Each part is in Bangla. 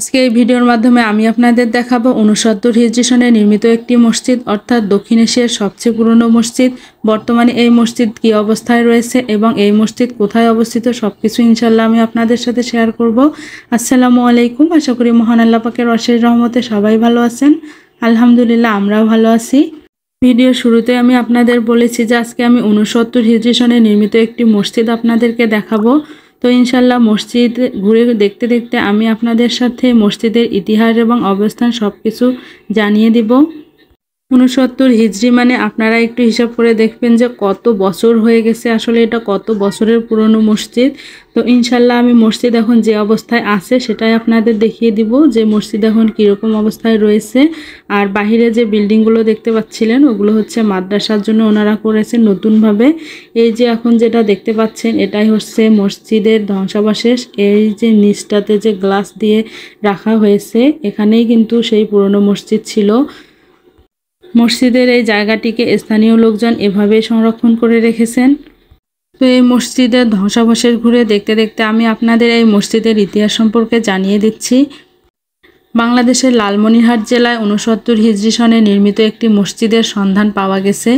আজকে এই ভিডিওর মাধ্যমে আমি আপনাদের দেখাবো 69 হিজরি সনে নির্মিত একটি মসজিদ অর্থাৎ দক্ষিণ এশিয়ার সবচেয়ে পুরনো মসজিদ। বর্তমানে এই মসজিদ কী অবস্থায় রয়েছে এবং এই মসজিদ কোথায় অবস্থিত সবকিছু ইনশাল্লাহ আমি আপনাদের সাথে শেয়ার করব। আসসালামু আলাইকুম। আশা করি মহান আল্লাহ পাকের অশেষ রহমতে সবাই ভালো আছেন। আলহামদুলিল্লাহ আমরাও ভালো আছি। ভিডিও শুরুতে আমি আপনাদের বলেছি যে আজকে আমি 69 হিজরি সনে নির্মিত একটি মসজিদ আপনাদেরকে দেখাবো। তো ইনশাল্লাহ মসজিদ ঘুরে দেখতে দেখতে আমি আপনাদের সাথে মসজিদের ইতিহাস এবং অবস্থান সব কিছু জানিয়ে দিব। 69 হিজরি মানে আপনারা একটু হিসাব করে দেখবেন যে কত বছর হয়ে গেছে, আসলে এটা কত বছরের পুরনো মসজিদ। তো ইনশাল্লাহ আমি মসজিদ এখন যে অবস্থায় আছে সেটাই আপনাদের দেখিয়ে দিব যে মসজিদ এখন কীরকম অবস্থায় রয়েছে। আর বাহিরে যে বিল্ডিংগুলো দেখতে পাচ্ছিলেন ওগুলো হচ্ছে মাদ্রাসার জন্য ওনারা করেছেন নতুনভাবে। এই যে এখন যেটা দেখতে পাচ্ছেন এটাই হচ্ছে মসজিদের ধ্বংসাবশেষ। এই যে নিচটাতে যে গ্লাস দিয়ে রাখা হয়েছে এখানেই কিন্তু সেই পুরনো মসজিদ ছিল। মসজিদের এই জায়গাটিকে স্থানীয় লোকজন এভাবে সংরক্ষণ করে রেখেছেন। তো এই মসজিদের ধ্বংসাবশেষ ঘুরে দেখতে দেখতে আমি আপনাদের এই মসজিদের ইতিহাস সম্পর্কে জানিয়ে দিচ্ছি। বাংলাদেশের লালমনিরহাট জেলায় 69 হিজরি সনে নির্মিত একটি মসজিদের সন্ধান পাওয়া গেছে।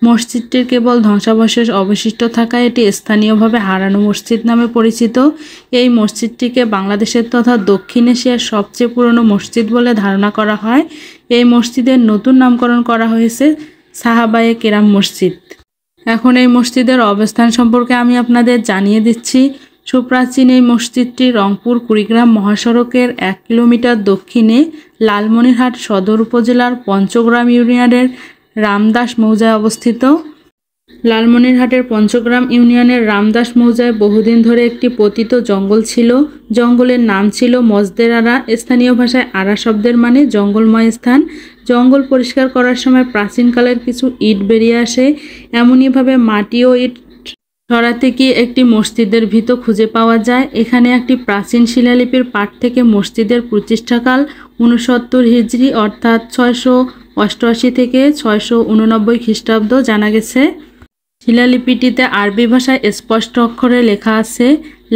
মসজিদটির কেবল ধ্বংসাবশেষ অবশিষ্ট থাকায় এটি স্থানীয়ভাবে হারানো মসজিদ নামে পরিচিত। এই মসজিদটিকে বাংলাদেশের তথা দক্ষিণ এশিয়ার সবচেয়ে পুরনো মসজিদ বলে ধারণা করা হয়। এই মসজিদের নতুন নামকরণ করা হয়েছে সাহাবায়ে কেরাম মসজিদ। এখন এই মসজিদের অবস্থান সম্পর্কে আমি আপনাদের জানিয়ে দিচ্ছি। সুপ্রাচীন এই মসজিদটি রংপুর কুড়িগ্রাম মহাসড়কের 1 কিলোমিটার দক্ষিণে লালমনিরহাট সদর উপজেলার পঞ্চগ্রাম ইউনিয়নের রামদাস মৌজায় অবস্থিত। লালমনিরহাটের পঞ্চগ্রাম ইউনিয়নের রামদাস মৌজায় বহুদিন ধরে একটি পতিত জঙ্গল ছিল। জঙ্গলের নাম ছিল মজদের আরা। স্থানীয় ভাষায় আরা শব্দের মানে জঙ্গলময় স্থান। জঙ্গল পরিষ্কার করার সময় প্রাচীনকালের কিছু ইট বেরিয়ে আসে। এমনইভাবে মাটি ও ইট সরাতে গিয়ে একটি মসজিদের ভিত খুঁজে পাওয়া যায়। এখানে একটি প্রাচীন শিলালিপির পাঠ থেকে মসজিদের প্রতিষ্ঠাকাল 69 হিজরি অর্থাৎ 688 থেকে 689 খ্রিস্টাব্দ জানা গেছে। শিলালিপিটিতে আরবি ভাষায় স্পষ্ট অক্ষরে লেখা আছে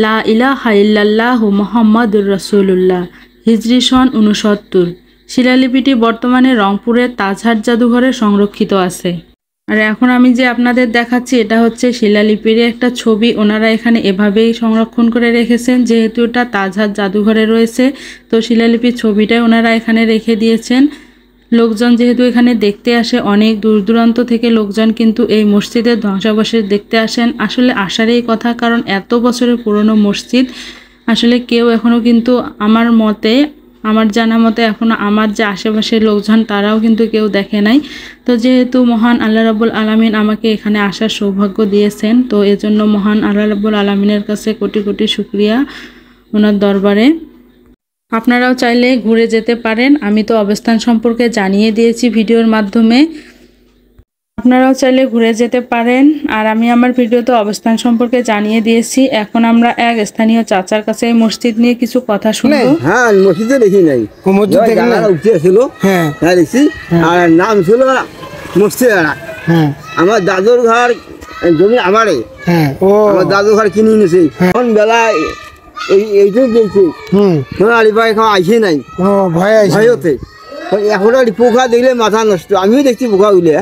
লা ইলাহা ইল্লাল্লাহু মুহাম্মাদুর রাসূলুল্লাহ, হিজরি সন 69। শিলালিপিটি বর্তমানে রংপুরের তাজহাট জাদুঘরে সংরক্ষিত আছে। আর এখন আমি যে আপনাদের দেখাচ্ছি এটা হচ্ছে শিলালিপির একটা ছবি। ওনারা এখানে এভাবেই সংরক্ষণ করে রেখেছেন, যেহেতু এটা তাজহাট জাদুঘরে রয়েছে তো শিলালিপির ছবিটাই ওনারা এখানে রেখে দিয়েছেন। লোকজন যেহেতু এখানে দেখতে আসে, অনেক দূর দূরান্ত থেকে লোকজন কিন্তু এই মসজিদের ধ্বংসাবশেষ দেখতে আসেন। আসলে আসারই কথা, কারণ এত বছরের পুরনো মসজিদ আসলে কেউ এখনও কিন্তু আমার জানা মতে এখনও আমার যে আশেপাশের লোকজন তারাও কিন্তু কেউ দেখে নাই। তো যেহেতু মহান আল্লাহ রাব্বুল আলামিন আমাকে এখানে আসার সৌভাগ্য দিয়েছেন, তো এজন্য মহান আল্লাহ রাব্বুল আলামিনের কাছে কোটি কোটি শুকরিয়া ওনার দরবারে। আপনারাও চাইলে ঘুরে যেতে পারেন। আমি তো অবস্থান সম্পর্কে জানিয়ে দিয়েছি ভিডিওর মাধ্যমে, আপনারাও চাইলে ঘুরে যেতে পারেন। আর আমি আমার ভিডিওতে অবস্থান সম্পর্কে জানিয়ে দিয়েছি। এখন আমরা এক স্থানীয় চাচার কাছে এই মসজিদ নিয়ে কিছু কথা শুনবো। হ্যাঁ, মসজিদে দেখি নাই, উঠেছিল। হ্যাঁ, দেখছি। আর নাম ছিল মসজিদ আরা। হ্যাঁ, আমার দাদুর ঘর জমি আমারে। হ্যাঁ, আমার দাদুর ঘর কিনে নিয়েছে। এখন বেলা এইটুকু দেখছি। আলিপাই এখন আইসে নাই, ভয়তে। এখন পোকা দেখলে মাথা নষ্ট। আমিও দেখছি পোকা উঠলে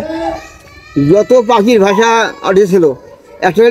যত পাখির ভাষা উঠেছিল একটা